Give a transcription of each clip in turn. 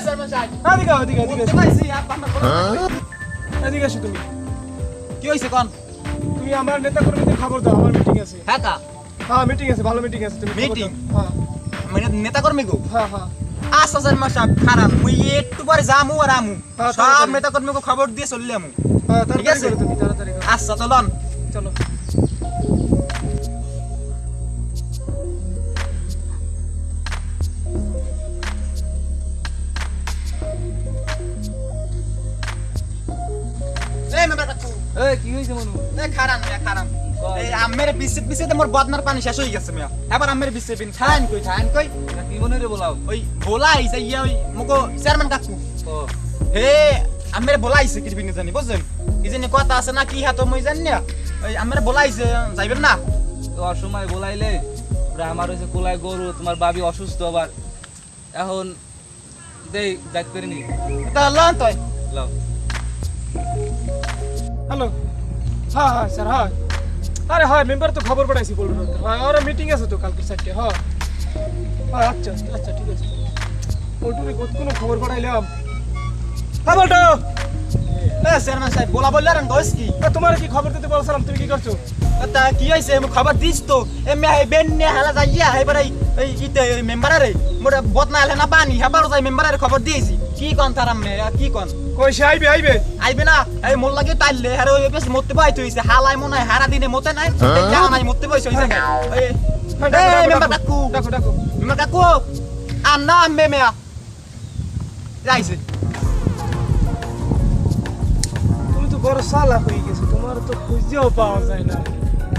Chairman সাহেব এদিকে এদিকে এদিকে বুঝতে পারছি আপনার এদিকে এসো তুমি কি হইছে কোন তুমি আমার নেতা কর্মীদের খবর দাও আমার মিটিং আছে হ্যাঁ কা হ্যাঁ মিটিং আছে ভালো মিটিং আছে তুমি খবর দাও। Meeting? হ্যাঁ মানে নেতা কর্মী গো হ্যাঁ হ্যাঁ আচ্ছা চেয়ারম্যান সাহেব খারাপ মুই একটু পরে যামু আর আমু হ্যাঁ, সব তাড়াতাড়ি। নেতা কর্মীকে খবর দিয়ে চললে আমু হ্যাঁ ঠিক তাড়াতাড়ি আছে? করো তুমি তাড়াতাড়ি করো আচ্ছা চলন চলো এই মেম্বার কাকু এই কি হইছে মনু এই খারাপ মিয়া খারাপ এই আমের পিছে পিছে তো মোর বদনার পানি শেষ হয়ে গেছে মিয়া এবার আমের পিছে বিন খান কই কি মনে রে বলাও ওই ভোলা আইছে ইয়া ওই মগো চেয়ারম্যান কাকু ও হে আমের ভোলা আইছে কি বিনি জানি বুঝছেন কি জানি কথা আছে না কি হাতো মই জানি না ওই আমের ভোলা আইছে যাইবেন না তো অসময় বলাইলে ওরা আমার হইছে কোলায় গরু তোমার বাবি অসুস্থ আবার এখন দেই যাইতে পারিনি তা লন তুই লাও হ্যালো হ্যাঁ হ্যাঁ স্যার হ্যাঁ আরে হ্যাঁ মেম্বার তো খবর পাঠাইছি বলুন হ্যাঁ ওরা মিটিং আছে তো কালকে 4টে হ্যাঁ হ্যাঁ আচ্ছা আচ্ছা ঠিক আছে ওটুরে কতক্ষণ খবর পাঠাইলাম হ্যাঁ বলতো এ চেয়ারম্যান সাহেব বলা বললে আর কইস কি তোমার কি খবর দিতে বলছিলাম তুমি কি করছো তা কি হইছে আমি খবর দিস তো এমে হে বেন নে হালা যাইয়া হে বারে এই ইতে মেম্বারে মোরা বদনা আলে না পানি হেবার যাই মেম্বারে খবর দিয়েছি কি কোন তারাম মে কি কোন কই সে আইবে আইবে আইবে না এই মোর লাগে তাইলে হারে ওই বেশ মরতে বাইতে হইছে হালাই মনে হয় হারা দিনে মতে নাই যা নাই মরতে বইছে হইছে এই মেম্বার কাকু ডাকো ডাকো মেম্বার কাকু আর না মে মেয়া যাইছে তুমি তো বড় সালা হয়ে গেছো তোমার তো খুঁজেও পাওয়া যায় না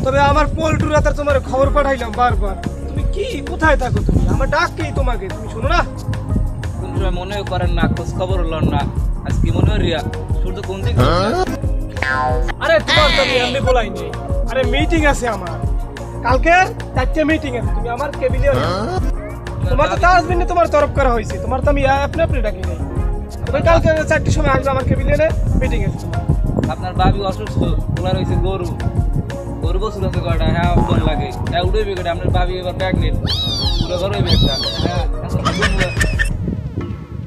তবে আমার পোল্টুর রাতে তোমার খবর পাঠাইলাম বারবার তুমি কি কোথায় থাকো তুমি আমার ডাককেই তোমাকে তুমি শোনো না কোন সময় মনে করেন না খোঁজ খবর লন না আজ কি মনে হয় রিয়া সূর্য কোন দিকে আরে তোমার তো আমি এমনি বলাই নেই আরে মিটিং আছে আমার কালকে 4টে মিটিং আছে তুমি আমার কেবিলে তোমার তো তাজবিনে তোমার তরফ করা হয়েছে তোমার তো আমি আপনি আপনি ডাকি নাই তুমি কালকে 4টের সময় আসবে আমার কেবিলে মিটিং আছে তোমার আপনার বাবি অসুস্থ কোলা রয়েছে গরু গরু বছর আছে কয়টা হ্যাঁ ফোন লাগে হ্যাঁ উড়ে বেগে আপনার বাবি এবার প্রেগনেন্ট পুরো ঘর হইবে একটা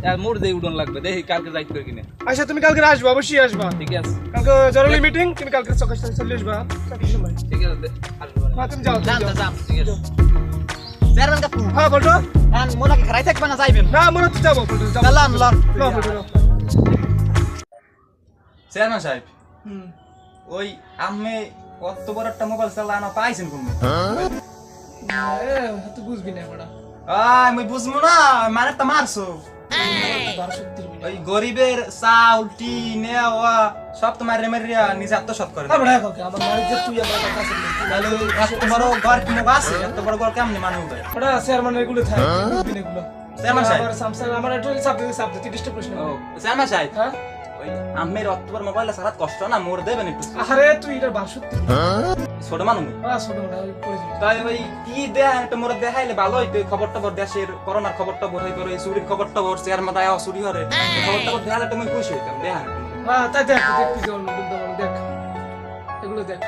হ্যাঁ মোর দেই উড়ন লাগবে দেখি কালকে যাইতে করে কিনে আচ্ছা তুমি কালকে আসবে অবশ্যই আসবা ঠিক আছে কালকে জরুরি মিটিং তুমি কালকে সকাল চলে আসবা 4টের সময় ঠিক আছে আসবো হ্যাঁ তুমি যাও যান তুমি যাও। যান ঠিক আছে চেয়ারম্যান কাকু হ্যাঁ বলতো আর মোলা কি খারাই থাকবে না যাইবেন না মনে হচ্ছে যাবো বলতো যাবো লন লন না বলতো চেয়ারম্যান সাহেব হুম ওই আমি কত বড় একটা মোবাইল চালানো পাইছেন কোন তো বুঝবি না বড়া মুই বুঝবো না মানে তো মারছো 1230 মিনিট ওই গরিবের চাউল টি নেওয়া সব তোমার রেমেরিয়া নিজে আত্মসাৎ করে বড়া কাকে আমার বাড়ি যে তুই আমার কাছে তাহলে ওই এত বড় ঘর কি মোবা আছে এত বড় ঘর কেমনি মানুষ দেয় বড়া চেয়ারম্যান এগুলো থাকে বুঝবি না এগুলো চেয়ারম্যান সাহেব আমার সামসাং আমার একটা সাবজেক্ট ডিস্টার্ব প্রশ্ন ও চেয়ারম্যান সাহেব হ্যাঁ ওই আমের অত বড় মোবাইলে সারাত কষ্ট না মোর দেবেন একটু আরে তুই এটা 1230 ছোট মানুষ ছোট বড়া করে দিবি তাই ওই কি দেয় একটা মোর দেখাইলে ভালো হইতো খবর টবর দেশের করোনার খবর টবর হই করে চুরির খবর টবর চেয়ার মাথায় চুরি হরে খবর টবর দেখালে তুমি খুশি হইতাম দেখান হ্যাঁ তাই দেখ দেখবি যেমন দেখ এগুলো দেখ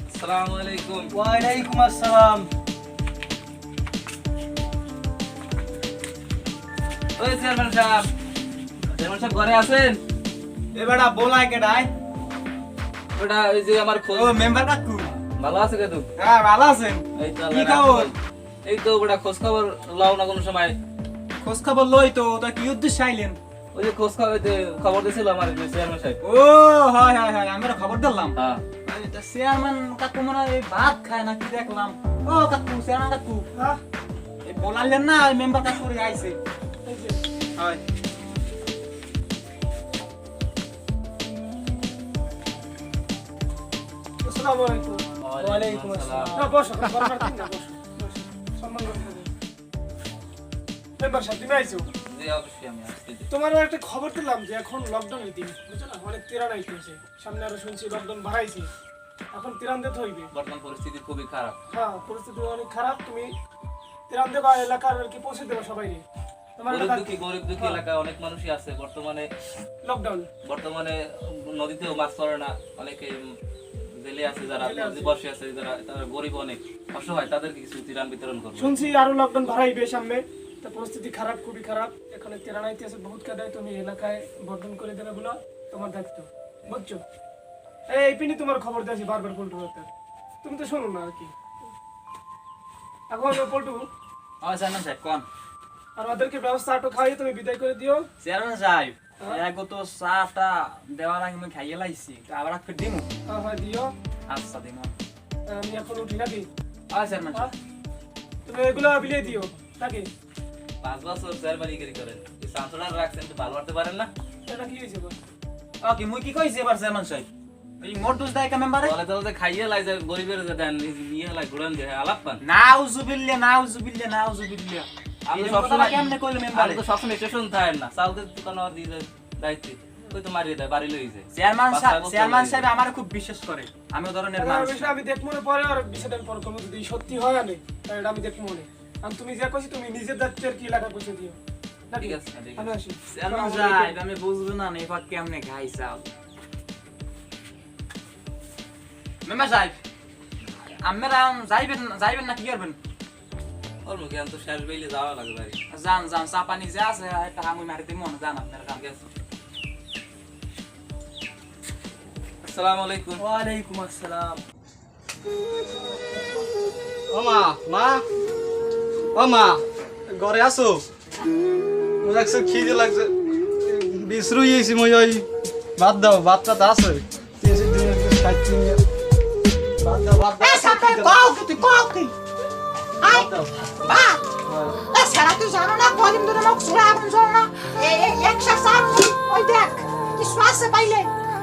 আসসালামু আলাইকুম ওয়ালাইকুম আসসালাম ওই চেয়ারম্যান সাহেব ঘরে আছেন এবারে বলাই কেডাই ওটা ওই যে আমার খোঁজ ও মেম্বার কাকু ভালো আছে কেতু হ্যাঁ ভালো আছেন এই তো কি আল্লাহ খবর? রাখছে। এই তো ওটা খোঁজ খবর লাও না কোনো সময় খোঁজ খবর লই তো তা কি উদ্দেশ্য আইলেন ওই যে খোঁজ খবর দিয়েছিল আমার যে চেয়ারম্যান সাহেব ও হয় হয় হয় আমরা খবর দিলাম হ্যাঁ এটা চেয়ারম্যান কাকু মনে হয় ভাত খায় না কি দেখলাম ও কাকু চেয়ারম্যান কাকু হ্যাঁ এই বলালেন না মেম্বার কাকু আইছে এই যে হয় আসসালামু আলাইকুম ওয়ালাইকুম আসসালাম। না বসো বসো সম্মান করে মেম্বার সাহেব তুমি আইছো জি অবশ্যই আমি আসছি তোমার একটা খবর দিলাম যে এখন লকডাউনের দিন বুঝছো না অনেক তিরান আইতেছে সামনে আরো শুনছি লকডাউন বাড়াইছে এখন তিরান দিতে হইবে বর্তমান পরিস্থিতি খুবই খারাপ হ্যাঁ পরিস্থিতি অনেক খারাপ তুমি তিরান দেবা এলাকার আর কি পৌঁছে দেবা সবাই তোমার গরিব দুঃখী এলাকায় অনেক মানুষই আছে বর্তমানে নদীতেও মাছ ধরে না, অনেকে জেলে আছে, যারা নদী বসে আছে, তারা গরিব অনেক অসহায়, তাদেরকে কিছু ত্রাণ বিতরণ করবো। শুনছি আরো লকডাউন বাড়াইবে সামনে, তো পরিস্থিতি খারাপ, খুবই খারাপ। এখানে ত্রাণ আইতেছে বহুত কাদায়, তুমি এলাকায় বর্ধন করে দেবে বলো, তোমার দায়িত্ব, বুঝছো? এই পিনি তোমার খবর দিয়েছি বারবার পল্টু, তুমি তো শোনো না আর কি। এখন পল্টু চেয়ারম্যান সাহেব কোন আর ওদেরকে ব্যবস্থা আটো খাইয়ে তুমি বিদায় করে দিও। চেয়ারম্যান সাহেব এগো তো চাটা দেওয়ার আগে আমি খাইয়ে লাইছি, আবার ফির দিমু। হ্যাঁ দিও। আচ্ছা দিমু। আমি এখন উঠি নাকি? চেয়ারম্যান সাহেব তুমি এগুলো বিলিয়ে দিও নাকি? 5 বছর চেয়ারম্যানগিরি করেন, এই সাংসদরা রাখছেন তো ভালো করতে পারেন না? এটা কি হয়েছে বল? কি মুই কি কইছি এবার চেয়ারম্যান সাহেব? এই মোট দোষ দেয় কা মেম্বারে? বলে তো খাইয়ে লাই যায়, গরিবের দেন, নিয়ে লাই ঘুরান দিয়ে আলাপ পান। নাউজুবিল্লাহ আমি তো সবসময় সবসময় কেমনে কইলে মেম্বারে? আমি তো সবসময় স্টেশন থাকেন না, চাউদের দোকান আর দিয়ে দায়িত্ব ওই তো মারিয়ে দেয়, বাড়ি লই যায়। চেয়ারম্যান সাহেব আমার খুব বিশ্বাস করে, আমি ও ধরনের মানুষ। আমি দেখবো না পরে, আর বিষয়টা পর কোনো যদি সত্যি হয় না এটা আমি দেখবো না। আমি তুমি যা কইছি তুমি নিজের দায়িত্বের কি লাগা কইছে দিও। ঠিক আছে, ঠিক আমি আছে। আসি। চেয়ারম্যান সাহেব আমি বুঝবো না নেফা কেমনে খাইছাও। মেম্বার সাহেব আমরা যাইবেন না কি করবেন? ওর মুখে আমি তো শেষ বেইলে যাওয়া লাগে বাড়ি। যান চা পানি যে আছে একটা হাঙ্গুই মারি দিই, মনে যান আপনার কাম। ঠিক আছে। আসসালামু আলাইকুম। ওয়ালাইকুম আসসালাম। ও মা ঘরে আছো? লাগছে খিদে লাগছে, বিশ্রু গেছি মই। ওই ভাত দাও, ভাতটা আছে ভাত দাও। সারা তুই জানো না কদিন ধরে মোক চুলা আগুন জ্বল না, একশো চাপ ওই দেখ কি শ্বাসে পাইলে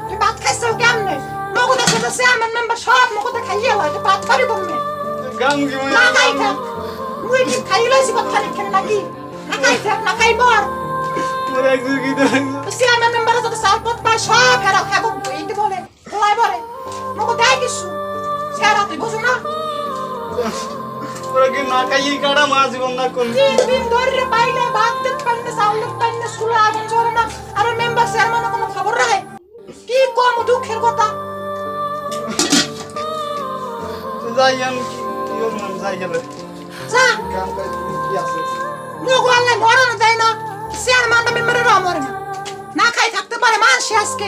তুই ভাত খাইছো কেমনে? মগদা সাথে চেয়ারম্যান মেম্বার সব মগদা খাইয়ে হয়, তুই ভাত খাবি কমনে? গাঙ্গি মই না খাই থাক, মুই কি খাই লইছি কথা লিখে নাকি? না খাই থাক, না খাই বর। তোর একজন কি দেখ চেয়ারম্যান মেম্বার যত চাল পথ পায় সব হেরা খাবো এইটি বলে খোলাই বলে মগদা কিছু চেয়ারা তুই বুঝো না? তোরা কি না খাইয়ে কাটা মা জীবন না কোন 3 দিন ধরে পাইলে ভাত দিতে পারি না, চাউল দিতে পারি না, চুলা আগুন জ্বলে না, আর মেম্বার চেয়ারম্যান কোনো খবর রাখে? কি কম দুঃখের কথা। যাই আমি কি মান যাই গেলে যা কাম কাজ কি আছে? মগো আল্লাহ মরণ দেয় না, চেয়ারম্যান মেম্বারের মরে না, না খাই থাকতে পারে মানুষ আজকে।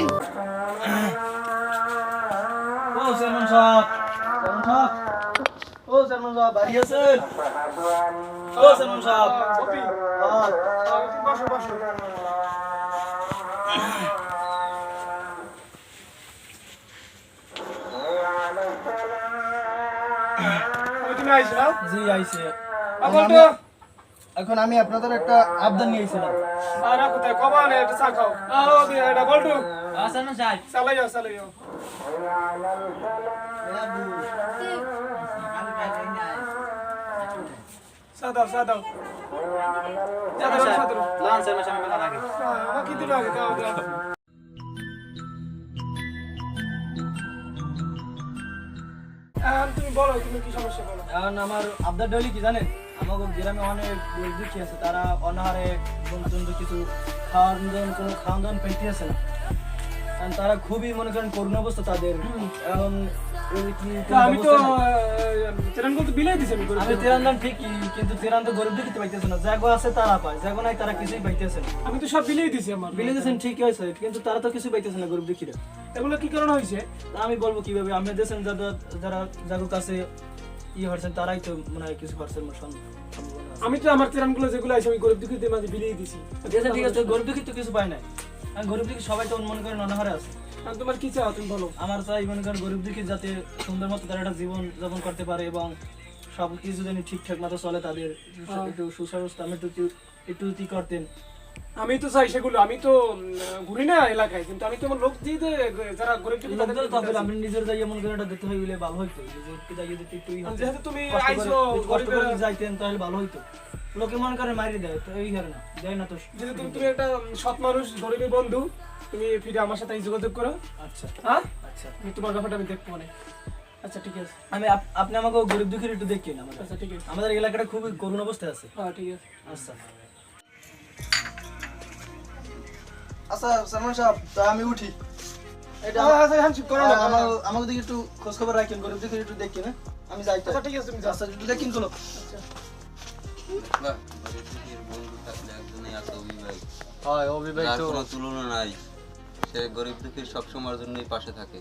ও চেয়ারম্যান সাহেব, ও চেয়ারম্যান সাহেব বাড়ি আছেন? ও চেয়ারম্যান সাহেব কপি বসো বসো। তুমি আইছো না? জি আইছে। বলতো এখন আমি আপনাদের একটা আবদার নিয়েছিলাম। আর কোথায় কবা না একটা চা খাও। এটা বলতো চেয়ারম্যান সাহেব চালাই যাও। সাদাও লান চেয়ারম্যান সাহেব মেলা লাগে। আমাকে দিল আগে দাও। তুমি বলো, তুমি কি সমস্যা বলো। এখন আমার আবদারটা হলি কি জানেন, আমাদের গ্রামে অনেক গরিব দুঃখী আছে, তারা অনাহারে বঞ্চিত, কিছু কোনো খাওয়ান দাওয়ান পাইতে আছে না। কারণ তারা খুবই মনে করেন করুণ অবস্থা তাদের। এখন আমি তো তেরান বলতে বিলাই দিছি আমি আমি তেরান দাম ঠিকই, কিন্তু তেরান তো গরিব দুঃখী পাইতেছে না, জাগো আছে তারা পায়, জাগো নাই তারা কিছুই পাইতেছে না। আমি তো সব বিলাই দিছি আমার। বিলে দিয়েছেন ঠিকই হয়েছে, কিন্তু তারা তো কিছুই পাইতেছে না গরিব দুঃখীরা। এগুলো কি কারণে হয়েছে? তা আমি বলবো কিভাবে, আমি দেশেন যারা জাগো কাছে হচ্ছেন তারাই তো মনে হয় কিছু পারছেন। আমি তো আমার তেরানগুলো যেগুলো আছে আমি গরিব দুঃখীদের মাঝে বিলিয়ে দিছি। ঠিক আছে, গরিব দুঃখী তো কিছু পায় নাই, গরিব দুঃখী সবাই তো মনে করেন অনাহারে আছে। আর তোমার কি চাও তুমি বলো। আমার চাই মনে করেন গরিব দুঃখী যাতে সুন্দর মতো তারা একটা জীবন যাপন করতে পারে এবং সব কিছু যেন ঠিকঠাক মতো চলে, তাদের একটু সুস্বাস্থ্য আমি একটু করতেন। আমি তো চাই সেগুলো, আমি তো ঘুরি না এলাকায়, কিন্তু আমি তো আমার লোক দিয়ে যারা গরিব দুঃখী তাদের তাদের আপনি নিজের যাই মনে করেন এটা দিতে হইলে ভালো হইতো, যেহেতু তুমি আইছো কষ্ট গরিবের করে যাইতেন তাহলে ভালো হইতো। লোকে মনে করে মারি দেয় তো এই কারণে দেয় না তো। যেহেতু তুমি একটা সৎ মানুষ, গরিবের বন্ধু, তুমি ফিরে আমার সাথে যোগাযোগ করো। আচ্ছা হ্যাঁ আচ্ছা, আমি তোমার ব্যাপারটা আমি দেখবো না। আচ্ছা ঠিক আছে। আপনি আমাকে গরিব দুঃখীর একটু দেখেন। আচ্ছা ঠিক আছে। আমাদের এলাকাটা খুবই করুণ অবস্থায় আছে। হ্যাঁ ঠিক আছে। আচ্ছা আচ্ছা সালমান সাহেব তা আমি উঠি এটা করো না আমাকে দিকে একটু খোঁজ খবর রাখেন গরিব দিকে একটু দেখি না আমি যাই আচ্ছা ঠিক আছে তুমি যাও। আচ্ছা একটু দেখেন চলো বাহ, গরিব দুঃখীর বন্ধু থাকলে একজনই আছে অভি ভাই। হয় অভিভাই তার তো কোনো তুলনা নাই। সে গরিব দুঃখীর সবসময়ের জন্যই পাশে থাকে।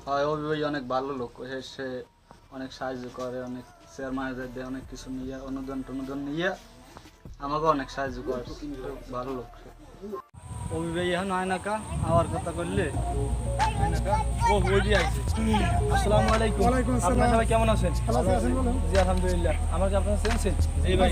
হয় অভিভাই অনেক ভালো লোক সে অনেক সাহায্য করে অনেক শেয়ার মার্কেট দিয়ে অনেক কিছু নিয়ে অনুদান নিয়ে আমাকে অনেক সাহায্য করে ভালো লোক অভিভাই এখন হয় না কা আমার কথা করলে ও বইডি আইছে। আসসালামু আলাইকুম ওয়ালাইকুম আসসালাম। আপনারা সবাই কেমন আছেন ভালো আছেন বলুন। জি আলহামদুলিল্লাহ আমাকে আপনারা চিনছেন এই ভাই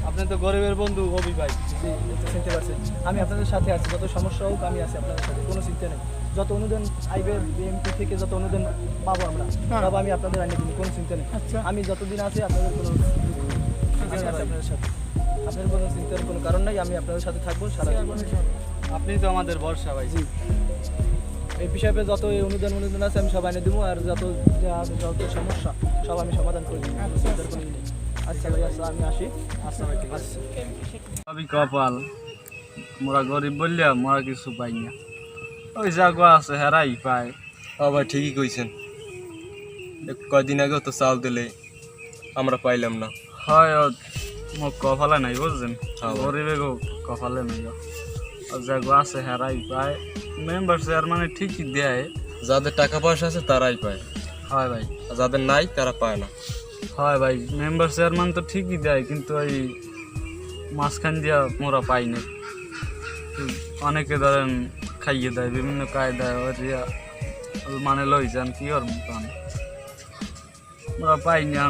আপনি তো গরিবের বন্ধু অভি ভাই জি এটা চিনতে পারছেন আমি আপনাদের সাথে আছি যত সমস্যা হোক আমি আছি আপনাদের সাথে কোনো চিন্তা নেই যত অনুদান আইবে বিএমপি থেকে যত অনুদান পাবো আমরা সব আমি আপনাদের আনিয়ে দিই কোনো চিন্তা নেই আচ্ছা। আমি যতদিন আছি আপনাদের কোনো আমি আছি আপনাদের সাথে আপনাদের কোনো চিন্তার কোনো কারণ নাই আমি আপনাদের সাথে থাকবো সারা জীবন আপনি তো আমাদের ভরসা ভাই। জি এই বিষয়ে যত এই অনুদান আছে আমি সব এনে দেবো আর যত যত সমস্যা সব আমি সমাধান করে দেবো কোনো চিন্তার কোনো ই নেই আচ্ছা ভাই আচ্ছা আমি আসি আচ্ছা ভাই ঠিক আছে সবই কপাল মোরা গরিব বললিয়া মোরা কিছু পাই না ওই জাগা আছে হেরাই পায় আবার ঠিকই কইছেন কয়দিন আগেও তো চাল দিলে আমরা পাইলাম না। হয় মোক কপালে নাই বুঝছেন হ্যাঁ। গরিবে গো কপালে নাই জাগা আছে হেরাই পায় মেম্বার চেয়ারম্যানে ঠিকই দেয় যাদের টাকা পয়সা আছে তারাই পায়, হয় ভাই আর যাদের নাই তারা পায় না। হয় ভাই মেম্বার চেয়ারম্যান তো ঠিকই দেয় কিন্তু ওই মাঝখান দিয়া মোরা পাই না অনেকে ধরেন খাইয়ে দেয় বিভিন্ন কায়দায় ওরিয়া মানে লই যান কি ওর মতন মোরা পাই না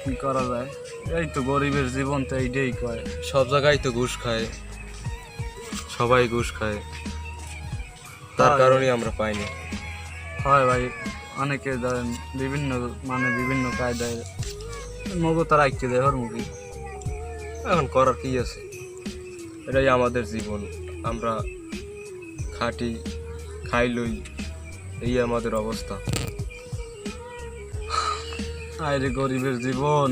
কি করা যায় এই তো গরিবের জীবন তো এইটাই কয় সব জায়গায় তো ঘুষ খায়, সবাই ঘুষ খায়, তার হ্যাঁ। কারণেই আমরা পাইনি। হয় ভাই অনেকে ধরেন বিভিন্ন কায়দায় মগো তারা আইকে দেয় ওর মুখে এখন করার কি আছে, এটাই আমাদের জীবন, আমরা খাটি খাই লই, এই আমাদের অবস্থা। আরে গরিবের জীবন